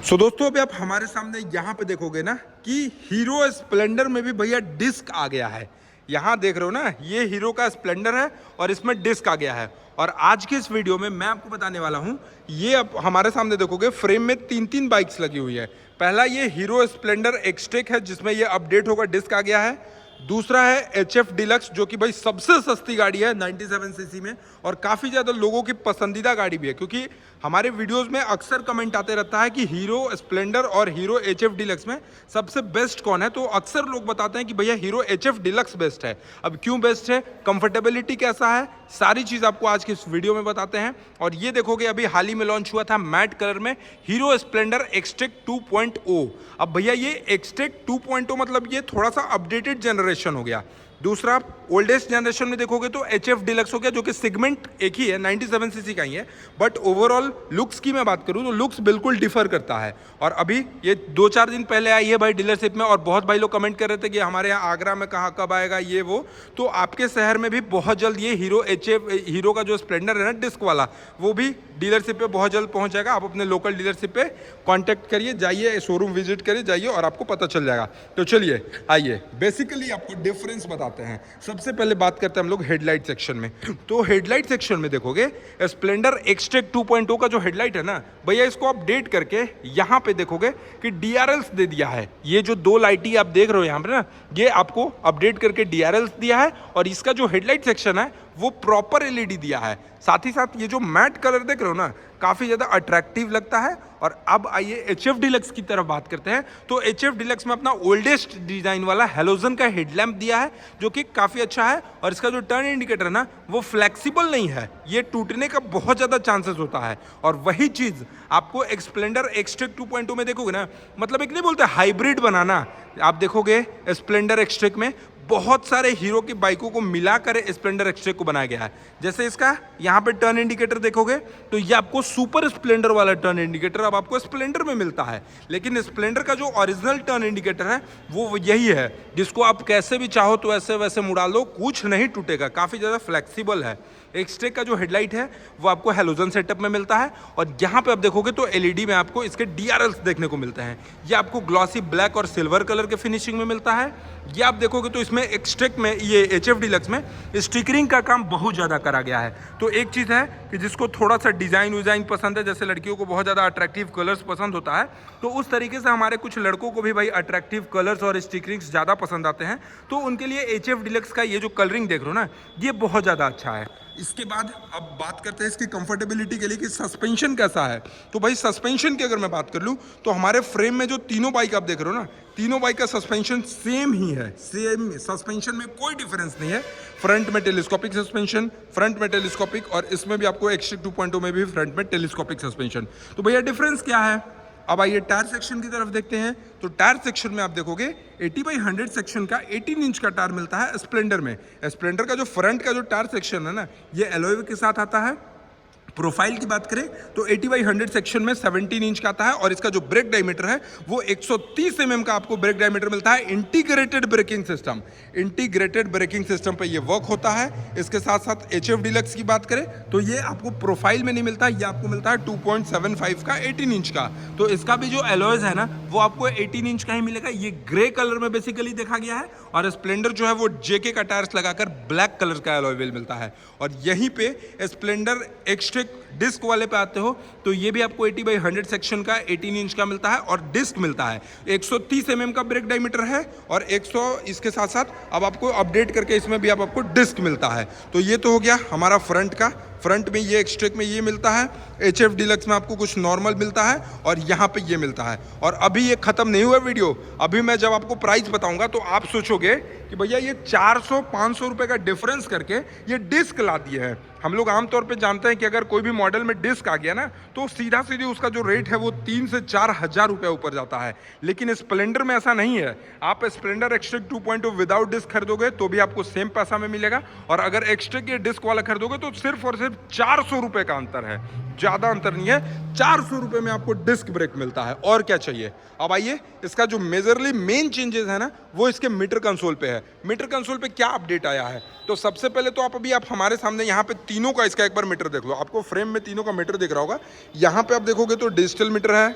दोस्तों अभी आप हमारे सामने यहाँ पे देखोगे ना कि हीरो स्प्लेंडर में भी भैया डिस्क आ गया है। यहाँ देख रहे हो ना, ये हीरो का स्प्लेंडर है और इसमें डिस्क आ गया है। और आज की इस वीडियो में मैं आपको बताने वाला हूँ, ये आप हमारे सामने देखोगे फ्रेम में तीन तीन बाइक्स लगी हुई है। पहला ये हीरो स्प्लेंडर एक्सटेक है जिसमें ये अपडेट होगा, डिस्क आ गया है। दूसरा है HF डिलक्स जो कि भाई सबसे सस्ती गाड़ी है 97 सीसी में और काफ़ी ज़्यादा लोगों की पसंदीदा गाड़ी भी है, क्योंकि हमारे वीडियोस में अक्सर कमेंट आते रहता है कि हीरो स्प्लेंडर और हीरो HF डिलक्स में सबसे बेस्ट कौन है। तो अक्सर लोग बताते हैं कि भैया हीरो HF डिलक्स बेस्ट है। अब क्यों बेस्ट है, कंफर्टेबिलिटी कैसा है, सारी चीज़ आपको आज की इस वीडियो में बताते हैं। और ये देखोगे अभी हाल ही में लॉन्च हुआ था मैट कलर में हीरो स्प्लेंडर एक्सटेक 2.0। अब भैया ये एक्सटेक 2.0 मतलब ये थोड़ा सा अपडेटेड जनरेशन हो गया। दूसरा ओल्डेस्ट जनरेशन में देखोगे तो HF डिलक्स हो गया, जो कि सेगमेंट एक ही है, 97 सीसी का ही है। बट ओवरऑल लुक्स की मैं बात करूं तो लुक्स बिल्कुल डिफर करता है। और अभी ये 2-4 दिन पहले आई है भाई डीलरशिप में, और बहुत भाई लोग कमेंट कर रहे थे कि हमारे यहाँ आगरा में कहाँ कब आएगा ये वो। तो आपके शहर में भी बहुत जल्द ये हीरो का जो स्प्लेंडर है ना डिस्क वाला, वो भी डीलरशिप पे बहुत जल्द पहुंच जाएगा। आप अपने लोकल डीलरशिप पे कांटेक्ट करिए, जाइए शोरूम विजिट करिए, जाइए और आपको पता चल जाएगा। तो चलिए आइए बेसिकली आपको डिफरेंस बताते हैं। सबसे पहले बात करते हैं हम लोग हेडलाइट सेक्शन में। तो हेडलाइट सेक्शन में देखोगे स्प्लेंडर एक्सटेक 2.0 का जो हेडलाइट है ना भैया, इसको अपडेट करके यहाँ पे देखोगे कि DRLs दे दिया है। ये जो दो लाइट ही आप देख रहे हो यहाँ पे ना, ये आपको अपडेट करके DRLs दिया है। और इसका जो हेडलाइट सेक्शन है वो प्रॉपर LED दिया है। साथ ही साथ ये जो मैट कलर देख रहे हो ना, काफ़ी ज़्यादा अट्रैक्टिव लगता है। और अब आइए HF डिलक्स की तरफ बात करते हैं। तो HF डिलक्स में अपना ओल्डेस्ट डिज़ाइन वाला हेलोजन का हेडलैम्प दिया है, जो कि काफ़ी अच्छा है। और इसका जो टर्न इंडिकेटर है ना वो फ्लेक्सिबल नहीं है, ये टूटने का बहुत ज़्यादा चांसेस होता है। और वही चीज़ आपको स्प्लेंडर एक्सटेक 2.0 में देखोगे ना, मतलब एक नहीं बोलते हाइब्रिड बनाना, आप देखोगे स्प्लेंडर एक्सटेक में बहुत सारे हीरो की बाइकों को मिलाकर स्प्लेंडर एक्सटेक को बनाया गया है। जैसे इसका यहाँ पे टर्न इंडिकेटर देखोगे तो ये आपको सुपर स्प्लेंडर वाला टर्न इंडिकेटर अब आपको स्प्लेंडर में मिलता है। लेकिन स्प्लेंडर का जो ओरिजिनल टर्न इंडिकेटर है वो यही है, जिसको आप कैसे भी चाहो तो ऐसे वैसे मुड़ा लो, कुछ नहीं टूटेगा, काफ़ी ज़्यादा फ्लेक्सिबल है। एक्सटेक का जो हेडलाइट है वो आपको हेलोजन सेटअप में मिलता है। और यहाँ पे आप देखोगे तो LED में आपको इसके DRLs देखने को मिलते हैं। ये आपको ग्लॉसी ब्लैक और सिल्वर कलर के फिनिशिंग में मिलता है। ये आप देखोगे तो इसमें एक्सटेक में, ये HF डिलक्स में स्टिकरिंग का काम बहुत ज़्यादा करा गया है। तो एक चीज़ है कि जिसको थोड़ा सा डिज़ाइन पसंद है, जैसे लड़कियों को बहुत ज़्यादा अट्रैक्टिव कलर्स पसंद होता है, तो उस तरीके से हमारे कुछ लड़कों को भी भाई अट्रैक्टिव कलर्स और स्टिकरिंग्स ज़्यादा पसंद आते हैं। तो उनके लिए HF डिलक्स का ये जो कलरिंग देख रहे हो ना, ये बहुत ज़्यादा अच्छा है। इसके बाद अब बात करते हैं इसकी कंफर्टेबिलिटी के लिए कि सस्पेंशन कैसा है। तो भाई सस्पेंशन की अगर मैं बात कर लूँ तो हमारे फ्रेम में जो तीनों बाइक आप देख रहे हो ना, तीनों बाइक का सस्पेंशन सेम ही है, सेम सस्पेंशन में कोई डिफरेंस नहीं है। फ्रंट में टेलीस्कोपिक सस्पेंशन, फ्रंट में टेलीस्कोपिक, और इसमें भी आपको एक्सटेक 2.0 में भी फ्रंट में टेलीस्कोपिक सस्पेंशन। तो भैया डिफरेंस क्या है। अब आइए टायर सेक्शन की तरफ देखते हैं। तो टायर सेक्शन में आप देखोगे 80/100 सेक्शन का 18 इंच का टायर मिलता है स्प्लेंडर में। स्प्लेंडर का जो फ्रंट का जो टायर सेक्शन है ना, ये एलॉय के साथ आता है। प्रोफाइल की बात करें तो 80/100 सेक्शन में 17 इंच का आता है। और इसका जो ब्रेक डायमीटर है वो 130 mm का आपको ब्रेक डायमीटर मिलता है। Integrated braking system, integrated braking system पे ये वर्क होता है। इसके साथ साथ HF डिलक्स की बात करें तो ये आपको प्रोफाइल में नहीं मिलता, ये आपको मिलता है 2.75 का 18 इंच का। तो इसका भी जो एलॉयज है ना वो आपको 18 इंच का ही मिलेगा। ये ग्रे कलर में बेसिकली देखा गया है। और स्प्लेंडर जो है वो JK का टायर्स लगाकर ब्लैक कलर का एलॉय व्हील मिलता है। और यहीं पे स्प्लेंडर एक्सटेक डिस्क वाले पे आते हो तो ये भी आपको 80/100 सेक्शन का 18 इंच का मिलता है और डिस्क मिलता है। 130 mm का ब्रेक डायमीटर है और 100, इसके साथ साथ अब आपको अपडेट करके इसमें भी अब आपको डिस्क मिलता है। तो ये तो हो गया हमारा फ्रंट का। फ्रंट में ये एक्सटेक में ये मिलता है, HF डिलक्स में आपको कुछ नॉर्मल मिलता है और यहाँ पे ये मिलता है। और अभी ये खत्म नहीं हुआ वीडियो, अभी मैं जब आपको प्राइस बताऊंगा तो आप सोचोगे कि भैया ये 400-500 रुपये का डिफरेंस करके ये डिस्क ला दिए हैं। हम लोग आमतौर पे जानते हैं कि अगर कोई भी मॉडल में डिस्क आ गया ना तो सीधा सीधी उसका जो रेट है वो 3 से 4 हज़ार रुपये ऊपर जाता है। लेकिन स्प्लेंडर में ऐसा नहीं है। आप स्प्लेंडर एक्सटेक 2.0 विदाउट डिस्क खरीदोगे तो भी आपको सेम पैसा में मिलेगा। और अगर एक्सटेक ये डिस्क वाला खरीदोगे तो सिर्फ और सिर्फ 400 रुपये का अंतर है, ज़्यादा अंतर नहीं है। 400 रुपये में आपको डिस्क ब्रेक मिलता है, और क्या चाहिए। अब आइए इसका जो मेजरली मेन चेंजेस है ना वो इसके मीटर कंसोल पे है। मीटर कंसोल पे क्या अपडेट आया है, तो सबसे पहले तो आप हमारे सामने यहाँ पे तीनों का इसका एक बार मीटर देख लो। आपको फ्रेम में तीनों का मीटर दिख रहा होगा। यहाँ पे आप देखोगे तो डिजिटल मीटर है,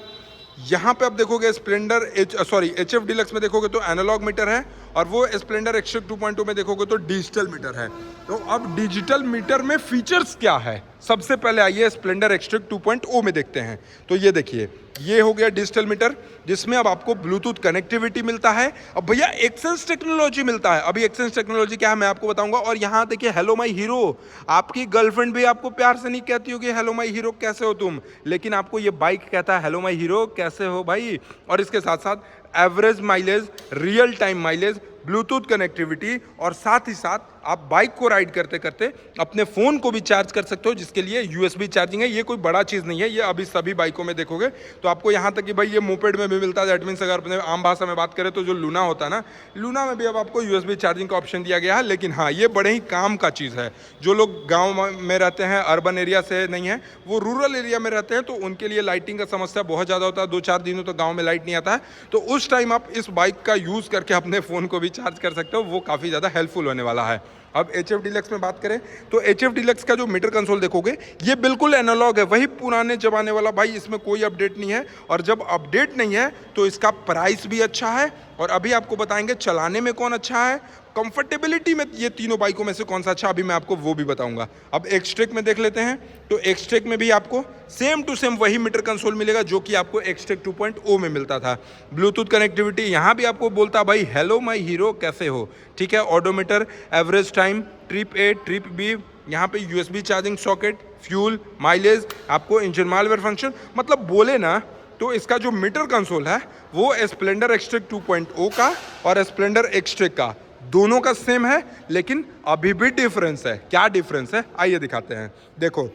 यहाँ पे आप देखोगे स्प्लेंडर एच एफ डिलक्स में देखोगे तो एनालॉग मीटर है, और वो स्प्लेंडर एक्सट्रिक 2.2 में देखोगे तो डिजिटल मीटर है। तो अब डिजिटल मीटर में फीचर्स क्या है, सबसे पहले आइए स्प्लेंडर एक्सट्रिक 2.0 में देखते हैं। तो ये देखिए, ये हो गया डिजिटल मीटर, जिसमें अब आपको ब्लूटूथ कनेक्टिविटी मिलता है। अब भैया एक्सेंस टेक्नोलॉजी मिलता है। अभी एक्सेंस टेक्नोलॉजी क्या है मैं आपको बताऊंगा। और यहाँ देखिए हेलो माई हीरो, आपकी गर्लफ्रेंड भी आपको प्यार से नहीं कहती होगी हेलो माई हीरो कैसे हो तुम, लेकिन आपको ये बाइक कहता है हेलो माई हीरो कैसे हो भाई। और इसके साथ साथ average mileage, real time mileage, Bluetooth connectivity, और साथ ही साथ आप बाइक को राइड करते करते अपने फ़ोन को भी चार्ज कर सकते हो, जिसके लिए यूएसबी चार्जिंग है। ये कोई बड़ा चीज़ नहीं है, ये अभी सभी बाइकों में देखोगे तो आपको यहाँ तक कि भाई ये मोपेड में भी मिलता है। दैट मीन्स अगर अपने आम भाषा में बात करें तो जो लूना होता है ना, लूना में भी अब आपको यूएसबी चार्जिंग का ऑप्शन दिया गया है। लेकिन हाँ, ये बड़े ही काम का चीज़ है। जो लोग गाँव में रहते हैं, अर्बन एरिया से नहीं है, वो रूरल एरिया में रहते हैं, तो उनके लिए लाइटिंग का समस्या बहुत ज़्यादा होता है। 2-4 दिनों तो गाँव में लाइट नहीं आता है, तो उस टाइम आप इस बाइक का यूज़ करके अपने फ़ोन को भी चार्ज कर सकते हो। वो काफ़ी ज़्यादा हेल्पफुल होने वाला है। अब एच एफ डिलक्स में बात करें तो एच एफ डिलक्स का जो मीटर कंसोल देखोगे ये बिल्कुल एनालॉग है, वही पुराने जमाने वाला भाई, इसमें कोई अपडेट नहीं है। और जब अपडेट नहीं है तो इसका प्राइस भी अच्छा है। और अभी आपको बताएंगे चलाने में कौन अच्छा है, कंफर्टेबिलिटी में ये तीनों बाइकों में से कौन सा अच्छा, अभी मैं आपको वो भी बताऊंगा। अब एक्सट्रेक में देख लेते हैं, तो एक्सट्रेक में भी आपको सेम टू सेम वही मीटर कंसोल मिलेगा जो कि आपको एक्सट्रेक 2.0 में मिलता था। ब्लूटूथ कनेक्टिविटी यहाँ भी आपको बोलता भाई हेलो माई हीरो कैसे हो, ठीक है। Odometer, average time, trip A, trip B, यहाँ पे USB charging socket, fuel, mileage, आपको इंजन मालवेयर फंक्शन, मतलब बोले ना तो इसका जो मीटर कंसोल है वो स्प्लेंडर एक्सट्रेक 2.0 का और स्प्लेंडर एक्सट्रेक का दोनों का सेम है, लेकिन अभी भी डिफरेंस है। क्या डिफरेंस है आइए दिखाते हैं। देखो,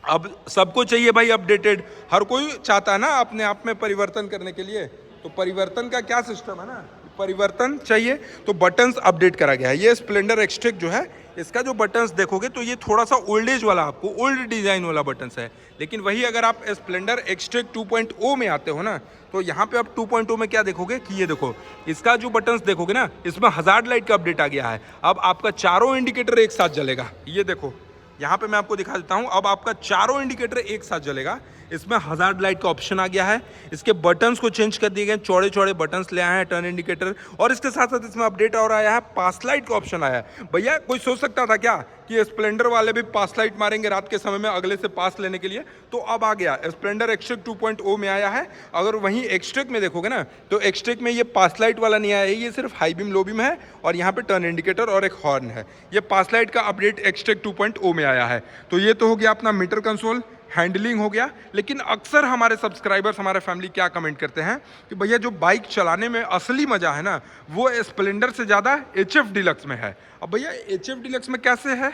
अब सबको चाहिए भाई अपडेटेड, हर कोई चाहता है ना अपने आप में परिवर्तन करने के लिए। तो परिवर्तन का क्या सिस्टम है ना, परिवर्तन चाहिए तो बटन्स अपडेट करा गया है। ये स्प्लेंडर एक्सट्रेक जो है, इसका जो बटन्स देखोगे तो ये थोड़ा सा ओल्ड एज वाला, आपको ओल्ड डिज़ाइन वाला बटन्स है। लेकिन वही अगर आप स्प्लेंडर एक्सट्रेक 2.0 में आते हो ना, तो यहाँ पे आप 2.0 में क्या देखोगे कि ये देखो, इसका जो बटन्स देखोगे ना, इसमें हज़ार्ड लाइट का अपडेट आ गया है। अब आपका चारों इंडिकेटर एक साथ जलेगा। ये देखो, यहाँ पे मैं आपको दिखा देता हूँ, अब आपका चारों इंडिकेटर एक साथ जलेगा। इसमें हज़ार्ड लाइट का ऑप्शन आ गया है। इसके बटन्स को चेंज कर दिए गए, चौड़े चौड़े बटन्स ले आए हैं, टर्न इंडिकेटर, और इसके साथ साथ इसमें अपडेट और आया है, पास लाइट का ऑप्शन आया है। भैया कोई सोच सकता था क्या कि स्प्लेंडर वाले भी पास लाइट मारेंगे रात के समय में अगले से पास लेने के लिए, तो अब आ गया। स्प्लेंडर एक्सट्रेक 2.0 में आया है। अगर वहीं एक्सट्रेक में देखोगे ना, तो एक्सट्रेक में ये पास लाइट वाला नहीं आया है, ये सिर्फ हाई बीम लो बीम है, और यहाँ पे टर्न इंडिकेटर और एक हॉर्न है। ये पास लाइट का अपडेट एक्सट्रेक 2.0 में आया है। तो ये तो हो गया अपना मीटर कंसोल, हैंडलिंग हो गया। लेकिन अक्सर हमारे सब्सक्राइबर्स, हमारे फैमिली क्या कमेंट करते हैं कि भैया जो बाइक चलाने में असली मज़ा है ना, वो स्प्लेंडर से ज़्यादा एच एफ डिलक्स में है। अब भैया एच एफ डिलक्स में कैसे है,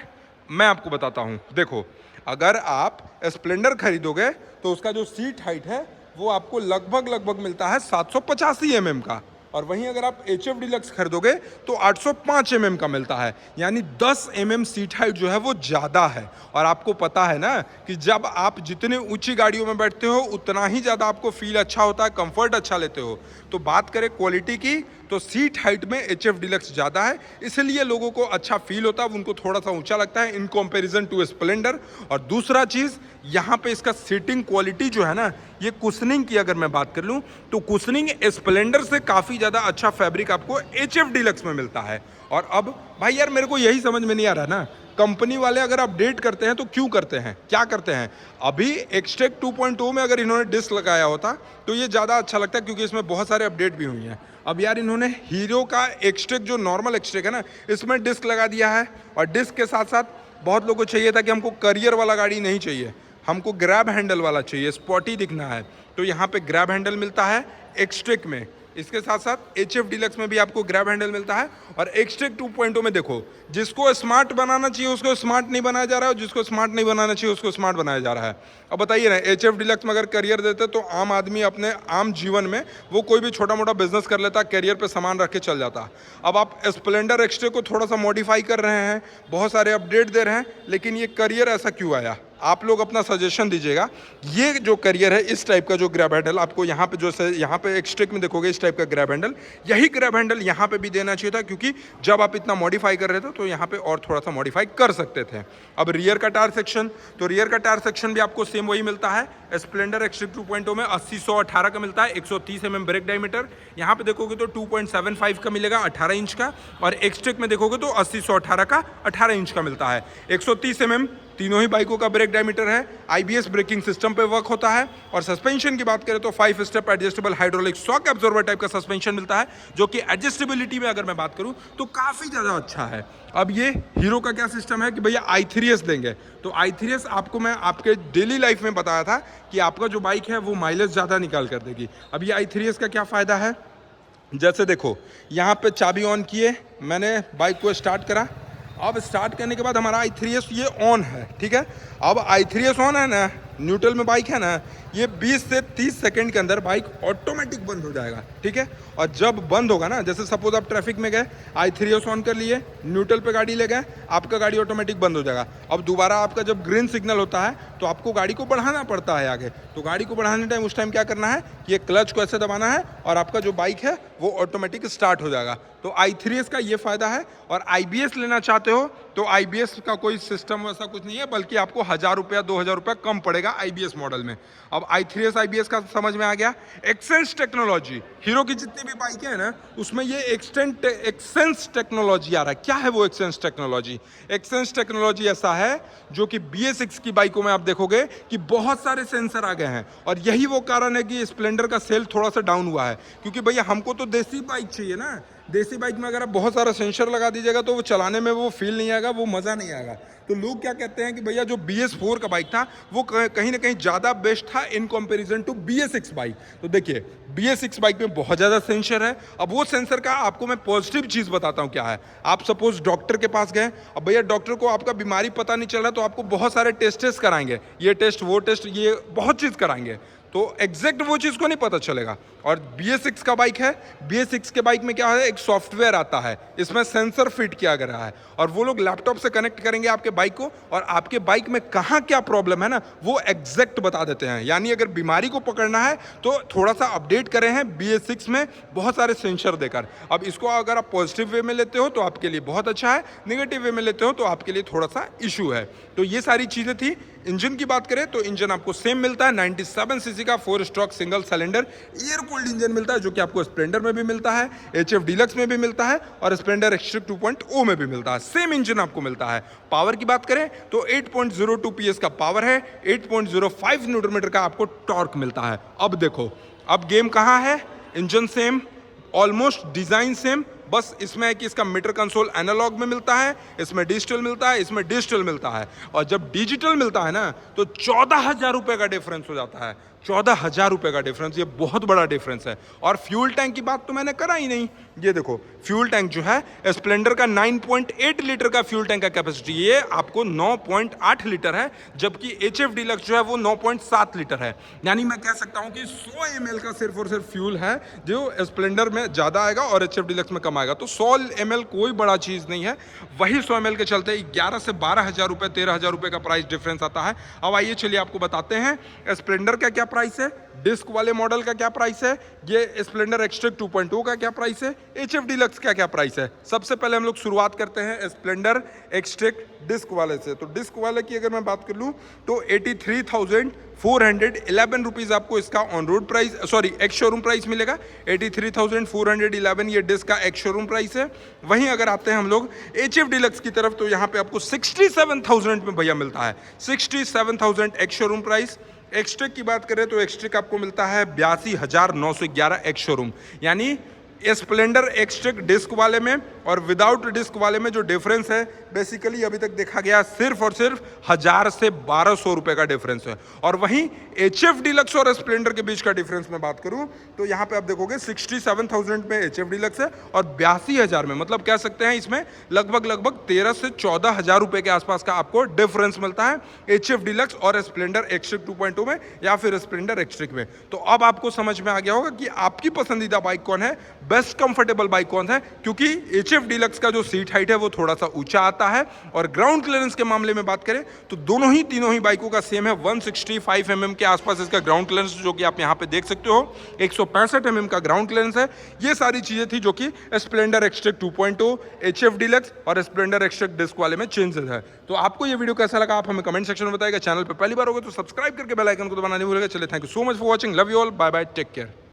मैं आपको बताता हूँ। देखो, अगर आप स्प्लेंडर खरीदोगे तो उसका जो सीट हाइट है वो आपको लगभग मिलता है 785 mm का, और वहीं अगर आप एच एफ डिलक्स खरीदोगे तो 805 mm का मिलता है। यानी 10 mm सीट हाइट जो है वो ज़्यादा है। और आपको पता है ना कि जब आप जितने ऊंची गाड़ियों में बैठते हो उतना ही ज़्यादा आपको फील अच्छा होता है, कंफर्ट अच्छा लेते हो। तो बात करें क्वालिटी की, तो सीट हाइट में एच एफ डिलक्स ज़्यादा है, इसलिए लोगों को अच्छा फील होता है, उनको थोड़ा सा ऊंचा लगता है इन कंपैरिजन टू स्प्लेंडर। और दूसरा चीज़, यहाँ पे इसका सीटिंग क्वालिटी जो है ना, ये कुशनिंग की अगर मैं बात कर लूँ तो कुशनिंग स्प्लेंडर से काफ़ी ज़्यादा अच्छा फैब्रिक आपको एच एफ डिलक्स में मिलता है। और अब भाई यार मेरे को यही समझ में नहीं आ रहा ना, कंपनी वाले अगर अपडेट करते हैं तो क्यों करते हैं, क्या करते हैं। अभी एक्सट्रेक 2.0 में अगर इन्होंने डिस्क लगाया होता तो ये ज़्यादा अच्छा लगता है, क्योंकि इसमें बहुत सारे अपडेट भी हुई हैं। अब यार इन्होंने हीरो का एक्सट्रेक, जो नॉर्मल एक्सट्रेक है ना, इसमें डिस्क लगा दिया है। और डिस्क के साथ साथ बहुत लोगों को चाहिए था कि हमको करियर वाला गाड़ी नहीं चाहिए, हमको ग्रैब हैंडल वाला चाहिए, स्पॉटी दिखना है, तो यहाँ पे ग्रैब हैंडल मिलता है एक्सट्रेक में। इसके साथ साथ एच एफ डिलक्स में भी आपको ग्रैब हैंडल मिलता है। और एक्सट्रेक 2.0 में देखो, जिसको स्मार्ट बनाना चाहिए उसको स्मार्ट नहीं बनाया जा रहा है, और जिसको स्मार्ट नहीं बनाना चाहिए उसको स्मार्ट बनाया जा रहा है। अब बताइए ना, एच एफ डिलक्स में अगर करियर देते तो आम आदमी अपने आम जीवन में वो कोई भी छोटा मोटा बिजनेस कर लेता, करियर पे सामान रख के चल जाता। अब आप स्प्लेंडर एक्सट्रेक को थोड़ा सा मॉडिफाई कर रहे हैं, बहुत सारे अपडेट दे रहे हैं, लेकिन ये करियर ऐसा क्यों आया, आप लोग अपना सजेशन दीजिएगा। ये जो करियर है, इस टाइप का जो ग्रैब हैंडल आपको यहाँ पे जो यहाँ पे एक्सट्रिक में देखोगे, इस टाइप का ग्रैब हैंडल, यही ग्रैब हैंडल यहाँ पे भी देना चाहिए था, क्योंकि जब आप इतना मॉडिफाई कर रहे थे तो यहाँ पे और थोड़ा सा मॉडिफाई कर सकते थे। अब रियर का टायर सेक्शन, तो रियर का टायर सेक्शन भी आपको सेम वही मिलता है। स्प्लेंडर एक्सट्रिक 2.0 में 80/118 का मिलता है, 130 mm ब्रेक डायमीटर। यहाँ पे देखोगे तो 2.75 का मिलेगा, 18 इंच का। और एक्सट्रिक में देखोगे तो 80/118 का 18 इंच का मिलता है। 130 mm तीनों ही बाइकों का ब्रेक डायमीटर है। आईबीएस ब्रेकिंग सिस्टम पे वर्क होता है। और सस्पेंशन की बात करें तो 5 step adjustable hydraulic shock absorber type का सस्पेंशन मिलता है, जो कि एडजस्टेबिलिटी में अगर मैं बात करूं तो काफ़ी ज़्यादा अच्छा है। अब ये हीरो का क्या सिस्टम है कि भैया i3s देंगे, तो i3s आपको मैं आपके डेली लाइफ में बताया था कि आपका जो बाइक है वो माइलेज ज़्यादा निकाल कर देगी। अब ये i3s का क्या फ़ायदा है, जैसे देखो यहाँ पे चाबी ऑन किए, मैंने बाइक को स्टार्ट करा। अब स्टार्ट करने के बाद हमारा i3s ये ऑन है, ठीक है। अब i3s ऑन है ना, न्यूट्रल में बाइक है ना, ये 20 से 30 सेकंड के अंदर बाइक ऑटोमेटिक बंद हो जाएगा, ठीक है। और जब बंद होगा ना, जैसे सपोज आप ट्रैफिक में गए, i3s ऑन कर लिए, न्यूट्रल पे गाड़ी ले गए, आपका गाड़ी ऑटोमेटिक बंद हो जाएगा। अब दोबारा आपका जब ग्रीन सिग्नल होता है तो आपको गाड़ी को बढ़ाना पड़ता है आगे, तो गाड़ी को बढ़ाने टाइम उस टाइम क्या करना है कि ये क्लच को ऐसे दबाना है और आपका जो बाइक है वो ऑटोमेटिक स्टार्ट हो जाएगा। तो i3s का ये फ़ायदा है। और IBS लेना चाहते हो तो IBS का कोई सिस्टम वैसा कुछ नहीं है, बल्कि आपको 1000 रुपया 2000 रुपया कम पड़ेगा IBS मॉडल में। अब i3s IBS का समझ में आ गया। एक्सेंस टेक्नोलॉजी, हीरो की जितनी भी बाइकें हैं ना उसमें ये एक्सेंस टेक्नोलॉजी आ रहा है। क्या है वो एक्सेंस टेक्नोलॉजी? एक्सेंस टेक्नोलॉजी ऐसा है जो कि BS6 की बाइकों में आप देखोगे कि बहुत सारे सेंसर आ गए हैं, और यही वो कारण है कि स्प्लेंडर का सेल थोड़ा सा डाउन हुआ है। क्योंकि भैया हमको तो देसी बाइक चाहिए ना, देसी बाइक में अगर आप बहुत सारा सेंसर लगा दीजिएगा तो वो चलाने में वो फील नहीं आएगा, वो मज़ा नहीं आएगा। तो लोग क्या कहते हैं कि भैया जो BS4 का बाइक था वो कहीं ना कहीं ज़्यादा बेस्ट था in comparison to BS6 bike. तो देखिए BS6 बाइक में बहुत ज़्यादा सेंसर है। अब वो सेंसर का आपको मैं पॉजिटिव चीज़ बताता हूँ क्या है। आप सपोज डॉक्टर के पास गए, अब भैया डॉक्टर को आपका बीमारी पता नहीं चल रहा तो आपको बहुत सारे टेस्ट कराएंगे, ये टेस्ट वो टेस्ट, ये बहुत चीज़ कराएंगे, तो एग्जैक्ट वो चीज़ को नहीं पता चलेगा। और BS6 का बाइक है, BS6 के बाइक में क्या है, एक सॉफ्टवेयर आता है, इसमें सेंसर फिट किया गया है, और वो लोग लैपटॉप से कनेक्ट करेंगे आपके बाइक को, और आपके बाइक में कहाँ क्या प्रॉब्लम है ना वो एग्जैक्ट बता देते हैं। यानी अगर बीमारी को पकड़ना है तो थोड़ा सा अपडेट करे हैं BS6 में बहुत सारे सेंसर देकर। अब इसको अगर आप पॉजिटिव वे में लेते हो तो आपके लिए बहुत अच्छा है, नेगेटिव वे में लेते हो तो आपके लिए थोड़ा सा इशू है। तो ये सारी चीज़ें थी। इंजन की बात करें तो इंजन आपको सेम मिलता है, 97 सीसी का 4 stroke single cylinder air cooled engine मिलता है, जो कि आपको स्प्लेंडर में भी मिलता है, HF डीलक्स में भी मिलता है, और स्प्लेंडर एक्सट्रिक 2.0 में भी मिलता है। सेम इंजन आपको मिलता है। पावर की बात करें तो 8.02 PS का पावर है, 8.05 न्यूटन मीटर का आपको टॉर्क मिलता है। अब देखो, अब गेम कहाँ है, engine same, almost design same, बस इसमें है कि इसका मीटर कंसोल एनालॉग में मिलता है, इसमें डिजिटल मिलता है, इसमें डिजिटल मिलता है। और जब डिजिटल मिलता है ना तो 14,000 रुपये का डिफरेंस हो जाता है। 14,000 रुपये का डिफरेंस, ये बहुत बड़ा डिफरेंस है। और फ्यूल टैंक की बात तो मैंने करा ही नहीं। ये देखो फ्यूल टैंक जो है स्प्लेंडर का 9.8 लीटर का फ्यूल टैंक का कैपेसिटी, ये आपको 9.8 लीटर है, जबकि HF डीलक्स जो है वो 9.7 लीटर है। यानी मैं कह सकता हूँ कि 100 ml का सिर्फ और सिर्फ फ्यूल है जो स्प्लेंडर में ज़्यादा आएगा और HF डीलक्स में कम आएगा। तो 100 ml कोई बड़ा चीज़ नहीं है। वही 100 ml के चलते 11 से 12,000 रुपये, 13,000 रुपये का प्राइस डिफरेंस आता है। अब आइए चलिए आपको बताते हैं स्प्लेंडर का क्या प्राइस है, डिस्क वाले मॉडल का क्या प्राइस है, ये स्प्लेंडर एक्सट्रिक 2.0 का क्या प्राइस है, HF डीलक्स का क्या प्राइस है। सबसे पहले हम लोग शुरुआत करते हैं स्प्लेंडर एक्सट्रिक डिस्क वाले से। तो डिस्क वाले की अगर मैं बात कर लूँ तो 83,411 रुपीज़ आपको इसका on road price, sorry ex showroom price मिलेगा। 83,411 ये डिस्क का एक्स शोरूम प्राइस है। वहीं अगर आते हैं हम लोग HF डीलक्स की तरफ तो यहाँ पे आपको 67,000 में भैया मिलता है, 67,000 एक्स शोरूम प्राइस। एक्सट्रिक की बात करें तो एक्सट्रिक आपको मिलता है 82,911 एक्स शोरूम। यानी स्प्लेंडर एक्सट्रिक डिस्क वाले में और विदाउट डिस्क वाले में जो डिफरेंस है बेसिकली अभी तक देखा गया सिर्फ और सिर्फ 1000 से 1200 रुपये का डिफरेंस है। और वहीं HF डीलक्स और स्प्लेंडर के बीच का डिफरेंस में बात करूं तो यहाँ पे आप देखोगे 67,000 में HF डीलक्स है और 82,000 में, मतलब कह सकते हैं इसमें लगभग 13 से 14,000 रुपये के आसपास का आपको डिफरेंस मिलता है HF डीलक्स और स्प्लेंडर एक्सट्रिक 2.0 में या फिर स्प्लेंडर एक्सट्रिक में। तो अब आपको समझ में आ गया होगा कि आपकी पसंदीदा बाइक कौन है, बेस्ट कंफर्टेबल बाइक कौन सा है, क्योंकि HF डीलक्स का जो सीट हाइट है वो थोड़ा सा ऊंचा आता है। और ग्राउंड क्लियरेंस के मामले में बात करें तो तीनों ही बाइकों का सेम है। 165 mm के आसपास इसका ग्राउंड क्लियरेंस, जो कि आप यहाँ पे देख सकते हो। 165 mm का ग्राउंड क्लियरेंस है। ये सारी चीजें थी जो कि स्प्लेंडर एक्सट्रेक 2.0, HF डीलक्स और स्प्लेंडर एक्सट्रेक डिस्क वाले में चेंजेस है। तो आपको ये वीडियो कैसा लगा आप हमें कमेंट सेक्शन में बताइएगा। चैनल पे पहली बार होगा तो सब्सक्राइब करके बेल आइकन को दबाना नहीं भूलिएगा। चलिए, thank you so much for watching, love you all, bye bye, take care.